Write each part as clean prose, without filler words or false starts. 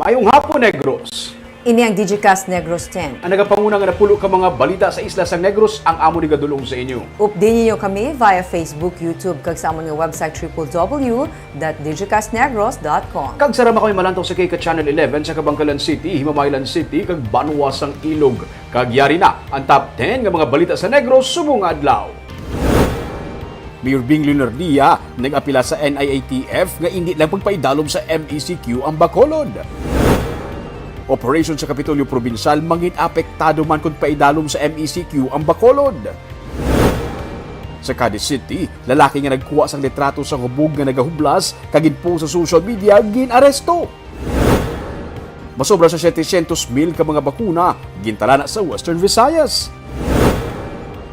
Maayong hapon, Negros. Ini ang Digicast Negros X. Ang nagapanguna nga napulo ka mga balita sa isla sang Negros ang amo ni gadulong sa inyo. Updatein niyo kami via Facebook, YouTube, kag sa amon nga website www.digicastnegros.com. Kag sarama kami malantaw sa Kika Channel 11 sa Kabangkalan City, Himamaylan City, kag Banwasang Ilog. Kag yari na ang top 10 nga mga balita sa Negros subong adlaw. Mayor Bing Leonardia nag-apila sa NIATF nga hindi lang pagpaidalom sa MECQ ang Bacolod. Operation sa Kapitolyo Provincial mangin apektado man kung paidalom sa MECQ ang Bacolod. Sa Cadiz City, lalaki nga nagkuha sang litrato sa hubog nga nagahublas kagin po sa social media ginaresto. Masobra sa 700,000 ka mga bakuna gintala na sa Western Visayas.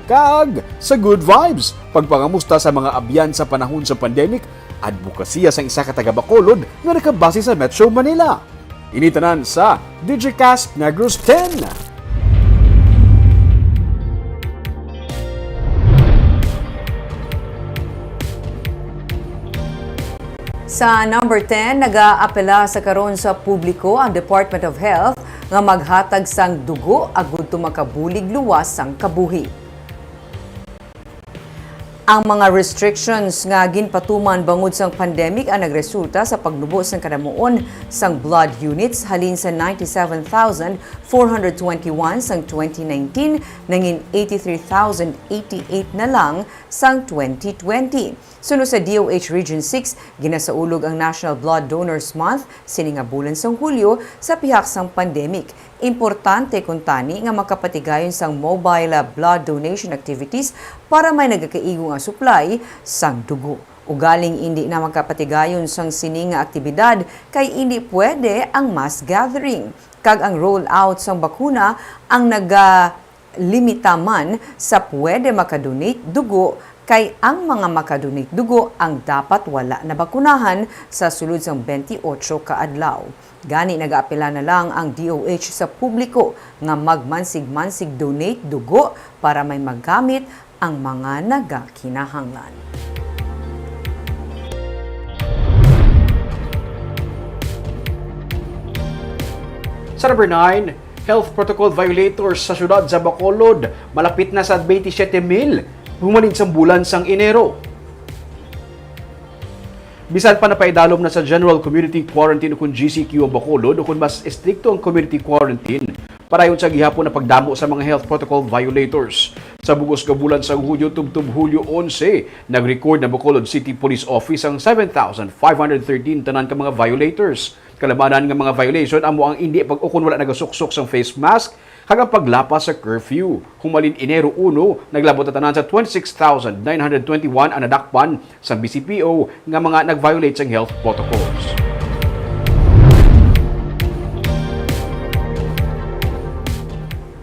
Kag sa Good Vibes, pagpangamusta sa mga abyan sa panahon sa pandemic, advokasya sang isa ka taga Bacolod nga nakabase sa Metro Manila. Initanan sa Digicast Negros X. Sa number 10, nag-aapela sa karon sa publiko ang Department of Health nga maghatag sang dugo agud makabulig luwas sang kabuhi. Ang mga restrictions nga ginpatuman bangod sang pandemic ang nagresulta sa paglubos ng kadamuon sang blood units halin sa 97,421 sang 2019 nangin 83,088 na lang sang 2020. Sunod sa DOH Region 6, ginasaulog ang National Blood Donors Month sining nga bulan sang Hulyo sa pihak sang pandemic. Importante kung tani nga makapatigayon sang mobile blood donation activities para may nagakaigo nga supply sang dugo. Ugaling hindi na makapatigayon sang sining nga aktibidad kay hindi pwede ang mass gathering. Kag ang rollout sang bakuna ang nagalimita man sa pwede makadonate dugo kay ang mga makadonate dugo ang dapat wala na bakunahan sa sulod sang 28 ka adlaw. Gani nag-aapela na lang ang DOH sa publiko nga magmansig-mansig donate dugo para may magamit ang mga nagakinahanglan. Sa number 9, health protocol violators sa syudad sa Bacolod malapit na sa 27,000 humalin sa bulan sang Enero. Bisan pa napaidalom na sa General Community Quarantine o kung GCQ ang Bacolod o kung mas estrikto ang community quarantine para yun sa gihapon na pagdamo sa mga health protocol violators. Sa bugos ka bulan sa Hulyo tubtub Hulyo 11, nag-record na Bacolod City Police Office ang 7,513 tanan ka mga violators. Kalamanan ng mga violation amo ang hindi pag-ukon wala nagasuksok sa face mask hanggang paglapas sa curfew. Humalin Enero 1, naglabot na tanan sa 26,921 ang nadakpan sa BCPO nga mga nag-violate sa health protocols.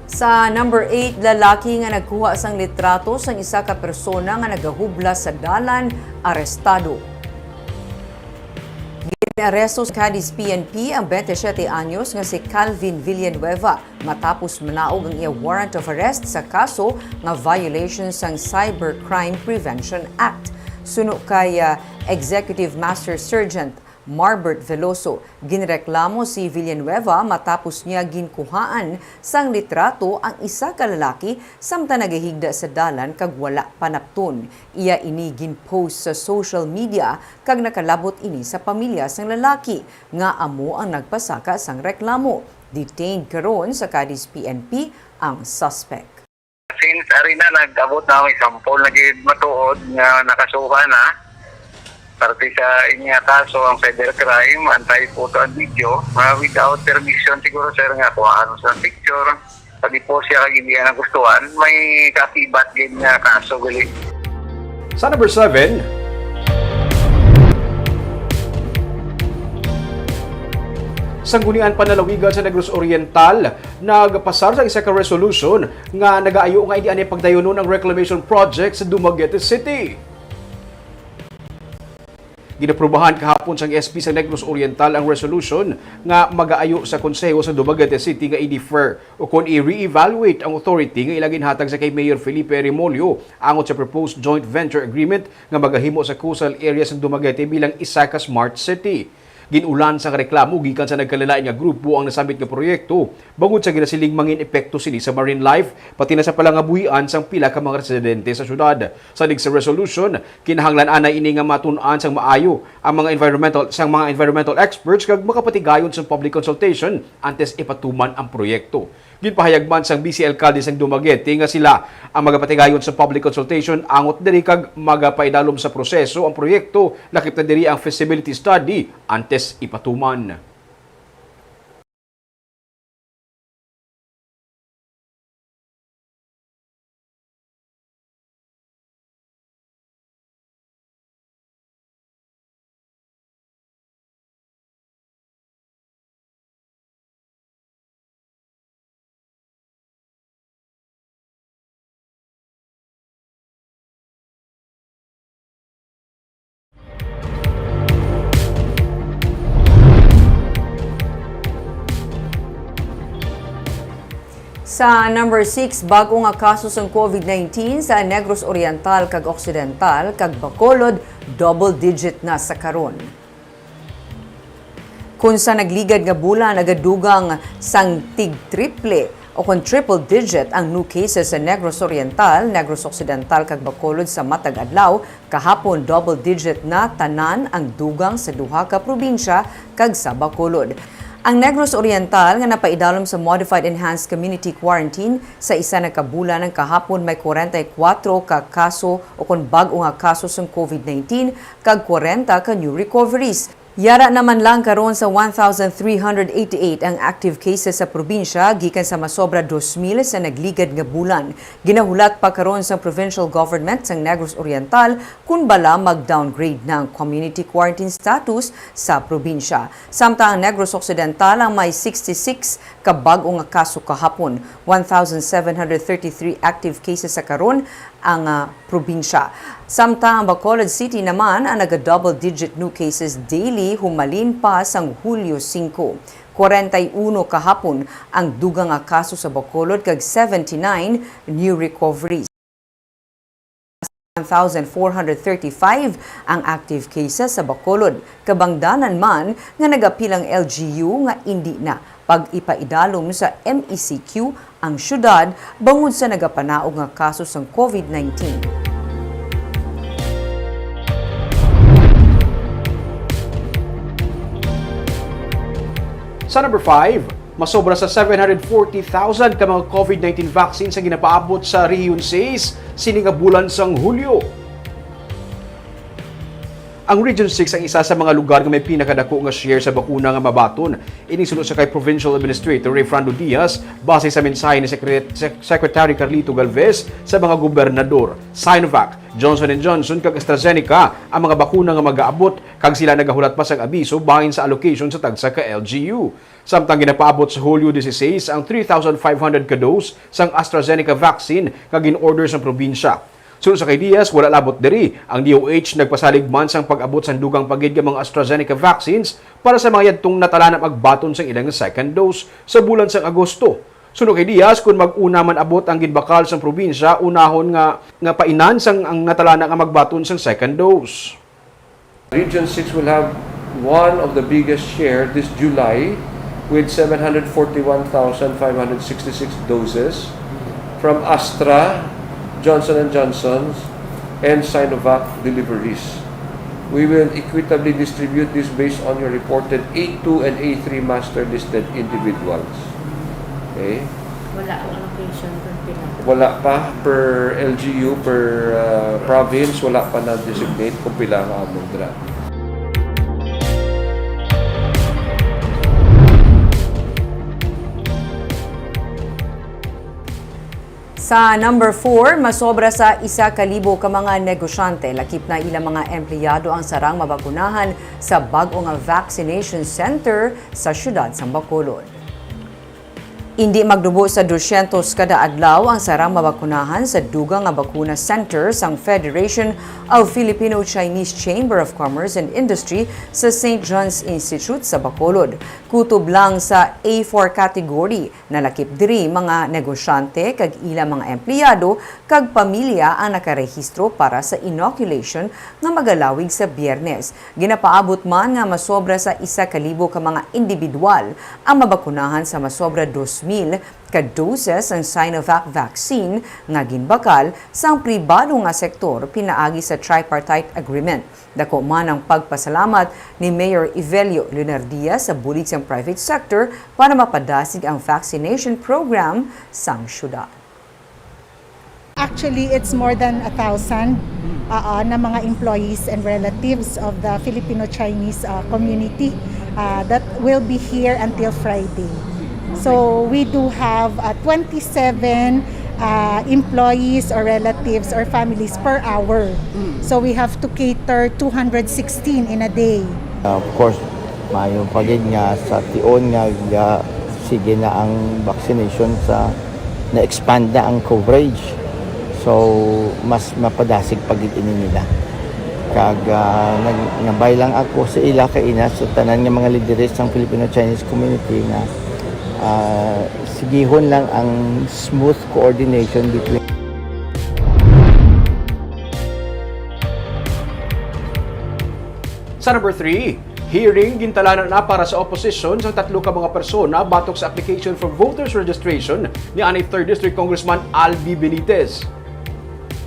Sa number 8, lalaki nga nagkuha sang litrato sang isa ka persona nga nagahublas sa dalan, arestado. Inaresto sa Cadiz PNP ang 27 anyos nga si Calvin Villanueva matapos manaog ang iya warrant of arrest sa kaso nga violation sang Cybercrime Prevention Act. Suno kay Executive Master Sergeant Marbert Veloso, ginreklamo si Villanueva matapos niya ginkuhaan sang litrato ang isa ka lalaki samtang nagahigda sa dalan kag wala panapton. Iya ini ginpost sa social media kag nakalabot ini sa pamilya sang lalaki nga amo ang nagpasaka sang reklamo. Detained karon sa Cadiz PNP ang suspect. Since arena nag-abot na may sampol na matuod nga nakasuhan na parte sa inya kaso ang cybercrime, anti-photo and video, without permission siguro sir nga kung ano sa picture, pag po siya kag hindi na gustuhan, may kakibat din nga kaso gali. Sa number 7, sanggunian panalawigan sa Negros Oriental nagpasar sa isa ka resolution nga nagaayo nga hindi ani pagdayonon ang reclamation project sa Dumaguete City. Ginaprubahan kahapon sang SP sa Negros Oriental ang resolution nga mag-aayo sa Konseho sa Dumaguete City nga i-defer o kung i-re-evaluate ang authority nga ilagin hatag sa kay Mayor Felipe Remolio angot sa proposed joint venture agreement nga magahimo sa coastal area sa Dumaguete bilang isa ka smart city. Ginulan sa reklamo gikan sa nagkalilain nga grupo ang nasabit nga proyekto bangod sa ginasiling mangin epekto sini sa marine life pati na sa palangabuhian sang pila ka mga residente sa syudad. Sadig sa resolution, kinahanglan anay ini nga matun-an sang maayo ang mga environmental experts kag makapatigayon sa public consultation antes ipatuman ang proyekto. Ginpahayag man sang BC Alcalde sang Dumaguete nga sila ang magapatigayon sa public consultation angot diri kag magapaidalom sa proseso ang proyekto lakip na diri ang feasibility study antes ipatuman. Sa number 6, bago nga kaso ng COVID-19 sa Negros Oriental kag Occidental kag Bacolod, double digit na sa karon. Kung sa nagligad nga bulan nagadugang sang tig-triple o kung triple digit ang new cases sa Negros Oriental, Negros Occidental kag Bacolod sa matag adlaw, kahapon double digit na tanan ang dugang sa duha ka probinsya kag sa Bacolod. Ang Negros Oriental nga napaidalom sa Modified Enhanced Community Quarantine sa isa na kabulan ng kahapon may 44 ka kaso o kung bag-o nga kaso ng COVID-19 kag 40 ka new recoveries. Yara naman lang karon sa 1,388 ang active cases sa probinsya gikan sa masobra 2,000 sa nagligad nga bulan. Ginahulat pa karon sa provincial government sa Negros Oriental kung bala mag-downgrade ng community quarantine status sa probinsya. Samtang ang Negros Occidental ang may 66 ka bag-o nga kaso kahapon, 1,733 active cases sa karon ang probinsya. Samtang ang Bacolod City naman ang naga-double digit new cases daily humalin pa sang Hulyo 5. 41 kahapon ang dugang nga kaso sa Bacolod kag 79 new recoveries. 1,435 ang active cases sa Bacolod. Kabangdanan man nga nagapilang LGU nga indi na pag-ipaidalom sa MECQ ang syudad bangod sa nagapanaog nga kaso ng COVID-19. Sa number 5, masobra sa 740,000 ka mga COVID-19 vaccines ang ginapaabot sa Region 6 sining nga bulan sang Hulyo. Ang Region 6 ang isa sa mga lugar nga may pinakadako nga share sa bakuna nga mabaton. Inisulod sa kay Provincial Administrator Refrando Diaz base sa mensahe ni Secretary Carlito Galvez sa mga gobernador. Sinovac, Johnson & Johnson kag AstraZeneca ang mga bakuna nga mag-aabot kag sila nagahulat pa sang abiso bahin sa allocation sa tagsa ka LGU. Samtang ginapaabot sa Hulyo 16 ang 3,500 ka dose sang AstraZeneca vaccine kag in-order sa probinsya. Sunod sa kay Diaz, wala labot diri. Ang DOH nagpasalig man sang pag-abot sa dugang pagid nga mga AstraZeneca vaccines para sa mga yadtong natala na magbaton sang ilang second dose sa bulan sang Agosto. Sunod kay Diaz, kung mag-una man abot ang ginbakal sang probinsya, unahon nga painan sang ang natala na nga magbaton sang second dose. Region 6 will have one of the biggest share this July with 741,566 doses from Astra, Johnson & Johnson, and Sinovac deliveries. We will equitably distribute this based on your reported A2 and A3 master listed individuals. Okay? Wala ang allocation per pila. Wala pa per LGU, per province, wala pa na-designate kung pila ang among dra. Sa number 4, masobra sa 1,000 ka mga negosyante, lakip na ilang mga empleyado ang sarang mabakunahan sa bag-o nga vaccination center sa syudad sa Bacolod. Hindi magdubo sa 200 kada adlaw ang sarang mabakunahan sa dugang nga bakuna center sang Federation of Filipino-Chinese Chamber of Commerce and Industry sa St. John's Institute sa Bacolod. Kutob lang sa A4 category na lakip diri mga negosyante kag ila mga empleyado kag pamilya ang nakarehistro para sa inoculation nga magalawig sa Biyernes. Ginapaabot man nga masobra sa 1,000 ka mga individual ang mabakunahan sa masobra 2,000 ka doses ang Sinovac vaccine nga ginbakal sang pribado nga sektor pinaagi sa tripartite agreement. Dako man ang pagpasalamat ni Mayor Evelio Lunardia sa bulig sang private sector para mapadasig ang vaccination program sang syudad. Actually, it's more than 1,000 na mga employees and relatives of the Filipino-Chinese community that will be here until Friday. So we do have 27 employees or relatives or families per hour. So we have to cater 216 in a day. Of course, maayong pagid nga sa tion nga sige na ang vaccination sa na-expand na ang coverage. So mas mapadasig pagid ini nila. Kag nabay lang ako sa ila kay ina sa tanan nga mga lideres ng Filipino-Chinese community na sigihon lang ang smooth coordination between Sa number 3, hearing gintalanan na para sa opposition sa 3 ka mga persona batok sa application for voters registration ni 3rd District Congressman Albi Benitez.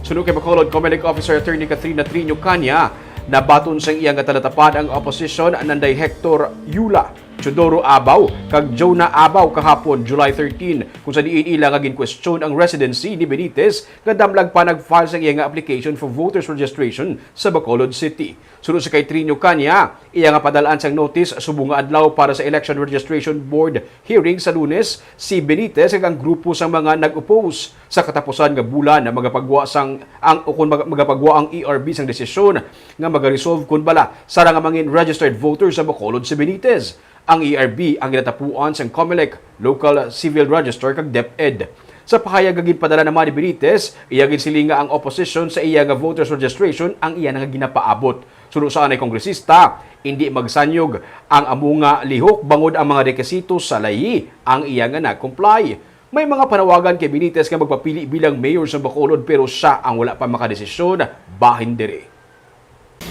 Sunod kay Bacolod Comelec Officer Attorney Katrina Trino Canya, nabaton sang iyang katalatapan ang opposition nanday Hector Yula, Chodoro Abaw, kag Jonah Abaw kahapon July 13 kung sa diin ila nga gin-question ang residency ni Benitez nga damlag pa nag-file sa iyang application for voters registration sa Bacolod City. Sunod sa kay Trino Canya, iya nga padalaan sang notice subong nga adlaw para sa Election Registration Board hearing sa Lunes si Benitez kag ang grupo sang mga nag-oppose sa katapusan nga bulan na magapagwa sang ang magapagwa ang ERB sang desisyon nga magaresolve kun bala sara nga mangin registered voters sa Bacolod si Benitez. Ang ERB ang ginatapuan sa COMELEC, Local Civil Register kag DepEd. Sa pahayag nga ginpadala naman ni Benitez, iyagin silinga ang opposition sa iya nga voters registration ang iya nga ginapaabot. Sunod sa anay kongresista, hindi magsanyog ang amunga lihok bangod ang mga rekisito sa layi ang iya nga nag-comply. May mga panawagan kay Benitez nga magpapili bilang mayor sa Bacolod pero siya ang wala pa makadesisyon bahin diri.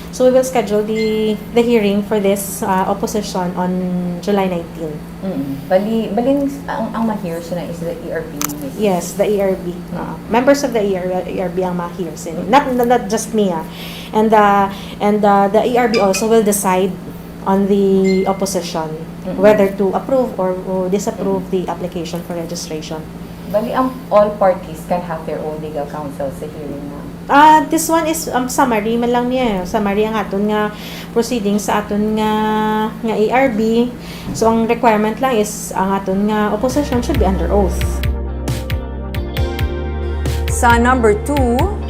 So we will schedule the hearing for this opposition on July 19. Balin ang ma-hear sila is the ERB. Yes, the ERB. Members of the ERB ang ma-hear sila. Not just me. And the ERB also will decide on the opposition whether to approve or disapprove the application for registration. Bali ang all parties can have their own legal counsel sa hearing na. This one is summary man lang niya. Summary ang aton nga proceedings sa aton nga ERB. So ang requirement lang is ang aton nga opposition should be under oath. Sa number 2,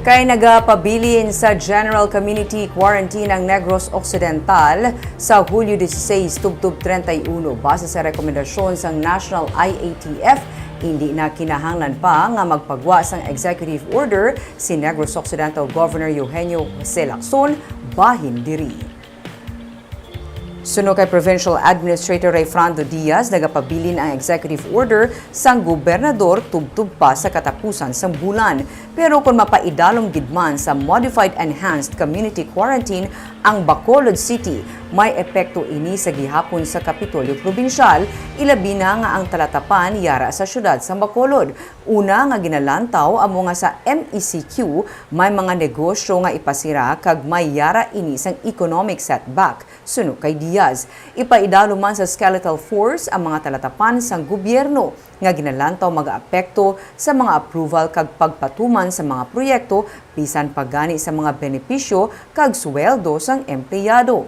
kay nagapabilin sa General Community Quarantine ang Negros Occidental sa Hulyo 16, tubtub 31. Base sa rekomendasyon sa National IATF, hindi na kinahanglan pa nga magpagwa sang executive order si Negros Occidental Governor Eugenio Jose Lacson bahin diri. Suno kay Provincial Administrator Rayfrando Diaz, nagapabilin ang executive order sang gobernador tubtub pa sa katapusan sang bulan. Pero kung mapaidalom gidman sa Modified Enhanced Community Quarantine ang Bacolod City, may epekto ini sa gihapon sa Kapitolyo Probinsyal, ilabi na nga ang talatapan yara sa syudad sa Bacolod. Una nga ginalantaw amo nga sa MECQ, may mga negosyo nga ipasira kag may yara ini sang economic setback. Suno kay Diaz, ipaidalo man sa skeletal force ang mga talatapan sang gobyerno nga ginalantaw mag-aapekto sa mga approval kag pagpatuman sa mga proyekto bisan paggani sa mga benepisyo kag suweldo sang empleyado.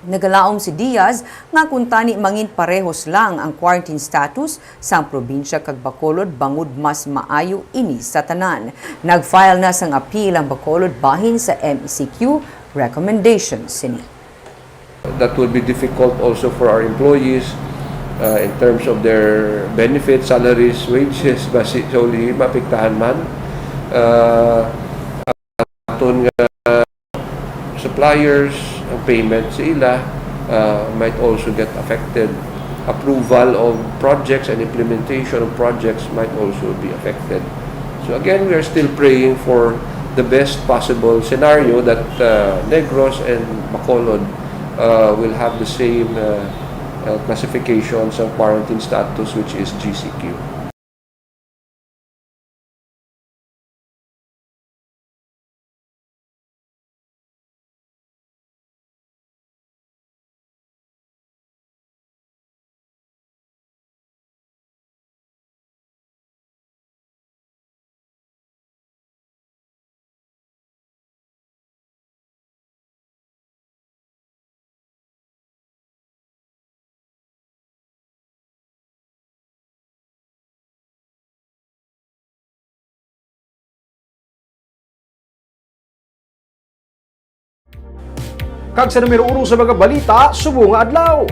Nagalaom si Diaz nga kung tani mangin parehos lang ang quarantine status sa probinsya kag Bacolod bangod mas maayo ini sa tanan. Nag-file na sang appeal ang Bacolod bahin sa MECQ recommendations sini. that will be difficult also for our employees in terms of their benefits, salaries, wages, basically maapektahan man. Aton nga suppliers, ang payment sa ila might also get affected. Approval of projects and implementation of projects might also be affected. So again, we are still praying for the best possible scenario that Negros and Bacolod will have the same classifications of quarantine status, which is GCQ. Kag sa numero 1 sa mga balita, subong nga adlaw.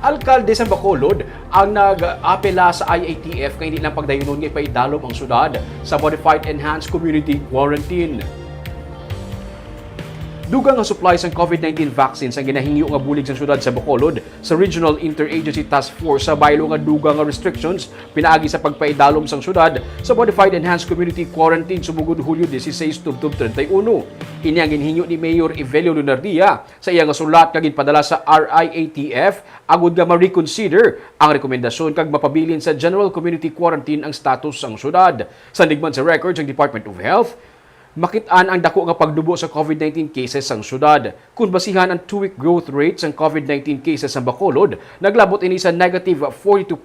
Alkalde sa Bacolod ang nag-apela sa IATF kay hindi lang pagdayunon nga ipaidalom ang syudad sa Modified Enhanced Community Quarantine. Dugang nga supplies ng COVID-19 vaccines ang ginahingyo nga bulig sa syudad sa Bacolod sa Regional Interagency Task Force sa baylo nga dugang nga restrictions pinaagi sa pagpaidalom sang syudad sa Modified Enhanced Community Quarantine sumugod Hulyo 16 tubtob 31. Ini ang ginhingyo ni Mayor Evelio Lunardia sa iyang sulat nga ginpadala sa RIATF agud nga ma-reconsider ang rekomendasyon kag mapabilin sa General Community Quarantine ang status sang syudad. Sandigman sa records ng Department of Health, makitaan ang dako nga pagdubo sa COVID-19 cases sang syudad. Kung basihan ang 2-week growth rate sa COVID-19 cases sa Bacolod, naglabot ini sa negative 42%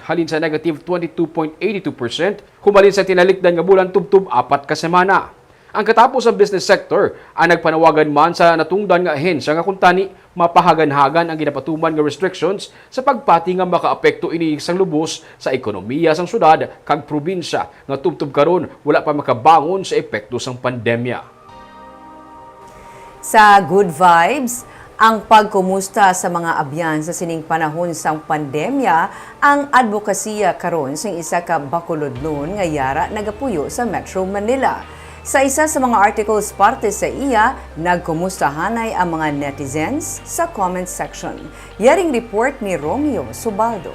halin sa negative 22.82% humalin sa tinalikdan nga bulan tubtob 4 ka semana. Ang katapos sa business sector ang nagpanawagan man sa natungdan nga ahensya nga kuntani mapahagan-hagan ang ginapatuman nga restrictions sa pagpati nga makaapekto ini sang lubos sa ekonomiya sang syudad kag probinsya nga tubtob karon wala pa makabangon sa epekto sang pandemya. Sa Good Vibes, ang pagkumusta sa mga abyan sa sining panahon sang pandemya ang advokasya karon sa isa ka Bacolodnon nga yara nagapuyo sa Metro Manila. Sa isa sa mga articles parte sa iya, nagkumustahanay ang mga netizens sa comment section. Yaring report ni Romeo Subaldo.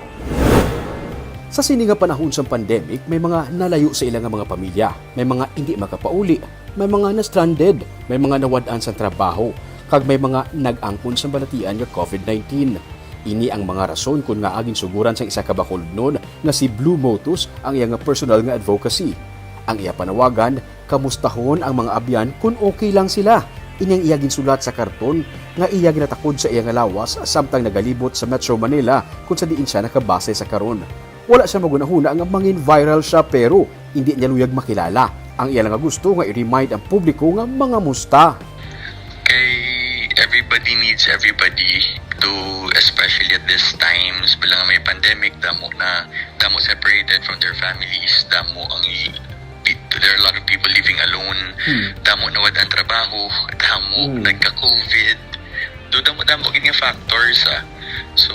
Sa sining nga panahon sa pandemic, may mga nalayo sa ilang mga pamilya, may mga hindi makapauli, may mga na-stranded, may mga nawad-an sa trabaho, kag may mga nag-angkon sa balatian nga COVID-19. Ini ang mga rason kung nga aging suguran sa isa ka Bacolodnon na si Blue Motus ang iyang personal nga advocacy. Ang iya panawagan, kamustahon ang mga abyan kung okay lang sila. Inyang iya ginsulat sa karton nga iya ginatakod sa iya nga lawas samtang nagalibot sa Metro Manila kung sa diin siya nakabase sa karon. Wala siya magunahuna nga mangin viral siya pero hindi niya luyag makilala. Ang iya lang nga gusto nga i-remind ang publiko nga mga musta. Kay everybody needs everybody to, especially at this times bilang may pandemic, damo separated from their families, there are a lot of people living alone, damo nawad ang trabaho, damo nagka-COVID, damo gini nga factors so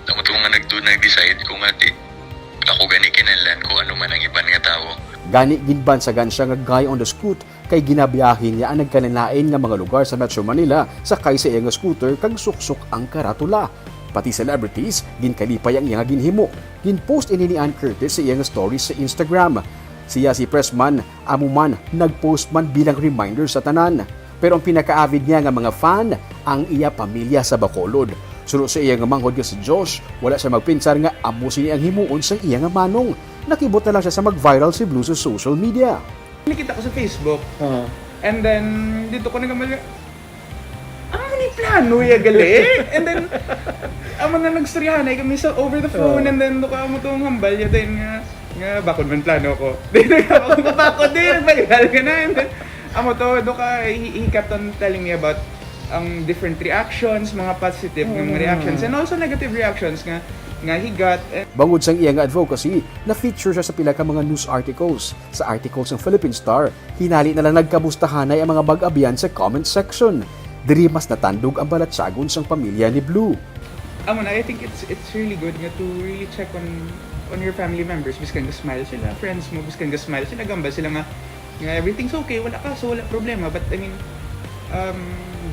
damo to nga nag-decide kung ako gani kinahanglan ko ano man ang iban nga tao. Gani ginbansagan siya nga guy on the scoot kay ginabiyahin niya ang nagkananain nga mga lugar sa Metro Manila sakay sa iyang scooter kag suksok ang karatula. Pati celebrities ginkalipay ang iyang ginhimo. Ginpost ini ni Ann Curtis sa iyang stories sa Instagram. Siya si Pressman amuman nagpost man bilang reminder sa tanan. Pero ang pinaka-avid niya nga mga fan ang iya pamilya sa Bacolod. Sunod sa iya nga manghod nga si Josh, wala siya magpinsar nga amo sini ang himuon sa iya nga manong. Nakibot na lang siya sa mag-viral si Blue sa social media. Nakita ko sa Facebook. And then dito ko nagkamali. Ni plano ya gali. And then amo na nagstoryahanay kami sa over the phone and then doon amo tong hambal ya din nga bakod man plano ko. Then ako bakod din baligal ka na and then amo to do ka he kept on telling me about ang different reactions, mga positive ng reactions and also negative reactions nga nga higat. Bangod sang iya nga advocacy, na-feature siya sa pila ka mga news articles. Sa articles ng Philippine Star, hinali na lang nagkabustahanay ang mga bag-abyan sa comment section. Diri mas natandog ang balatsagon sang pamilya ni Blue. I think it's really good nga to really check on your family members. Biskan ka smile sila, friends mo, biskan ka smile sila, gamba sila nga everything's okay, wala kaso, wala problema. But I mean,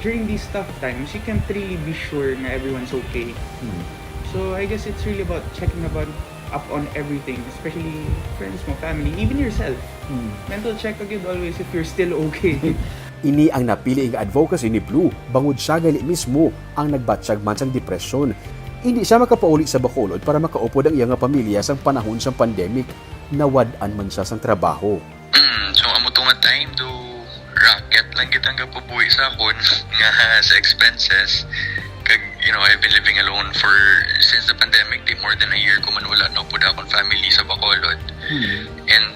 during these tough times, you can't really be sure na everyone's okay. So I guess it's really about checking up on everything, especially friends mo, family, even yourself. Mental check agad always if you're still okay. Ini ang napili nga advocacy ni Blue, bangod siya gali mismo ang nagbatsyag man sang depresyon. Hindi siya makapauli sa Bacolod para makaupod ang iyang pamilya sang panahon sang pandemic. Nawad-an man siya sang trabaho. So amo to nga time do racket lang kitang kapabuhi sa akon nga sa expenses. Kag, I've been living alone since the pandemic, di more than a year ko man wala na po akong family sa Bacolod. And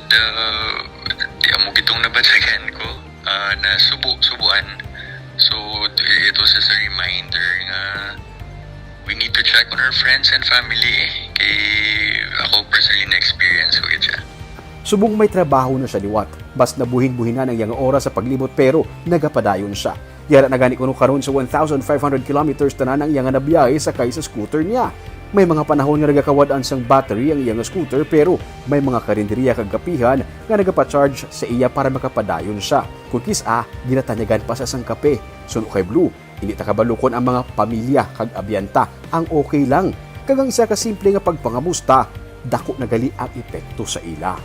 di amo gitong nabatsagan ko na subuan. So it was just a reminder nga we need to check on our friends and family kay ako personally na-experience ko ito. Subong may trabaho na siya liwat. Bas nabuhin-buhinan ang iyang oras sa paglibot pero nagapadayon siya. Yara na gani kuno karon sa 1,500 kilometers tanan ang iyang nabiyahe sakay sa scooter niya. May mga panahon nga nagakawad-an sang battery ang iyang scooter pero may mga karinderiya kag kapihan nga nagapa-charge sa iya para makapadayon siya. Kung kisa, ginatanyagan pa sa sang kape. Suno kay Blue, hindi ta kabalukon ang mga pamilya kag abyanta. Ang okay lang. Kagang isa ka simple nga pagpangamusta, dako na gali ang epekto sa ila.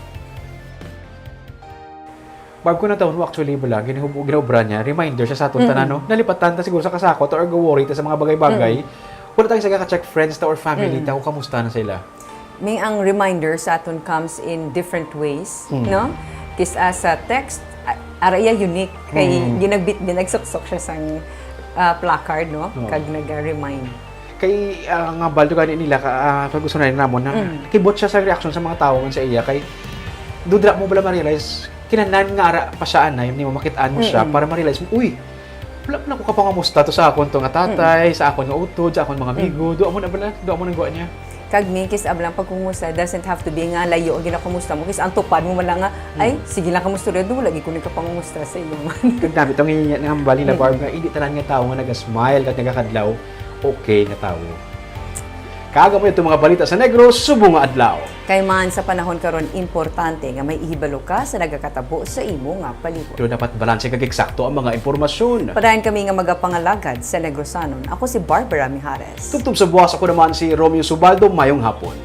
Bago na taon, actually, bala, ginahubra niya, reminder siya sa aton tanan, no? Nalipatan ta siguro sa kasakot or go-worry ta sa mga bagay-bagay. Wala tayong sa check friends ta or family ta kung kamusta na sila. May ang reminder sa aton comes in different ways, no? Kisa sa text, araya unique. Kay ginagsok siya sa placard, no? Kag nag-remind. Kay nga baldo gani nila, pag gusto na rin namon, na kibot siya sa reaction sa mga tao sa iya. Kay dudra mo bala ma-realize, kinanan nga ara pa siya anay, hindi mo makitaan mo siya para ma-realize mo, uy, wala ko kapangamusta to sa akon to nga tatay, sa akon nga utod, sa akon mga amigo, doon mo na bala, doon mo nang gawa niya. Kag kis ablang pagkumusta doesn't have to be nga layo ang ginakamusta mo. Kis ang tupad mo wala nga, ay, sige lang kamusta rin, doon lagi kunin ka pangamusta sa iyo man. Kag dami itong ngambali na Barb nga, hindi tanan nga tao nga nag-smile at nagakadlaw, okay nga tao. Kaga mo ito mga balita sa Negros, subong nga adlaw. Kay man sa panahon karon importante nga may ihibalo ka sa nagakatabo sa imo nga palibot. Pero dapat balanse kag eksakto ang mga impormasyon. Padayon kami nga magapangalagad sa Negrosanon. Ako si Barbara Mijares. Tubtub sa buwas ako naman si Romeo Subaldo, mayong hapon.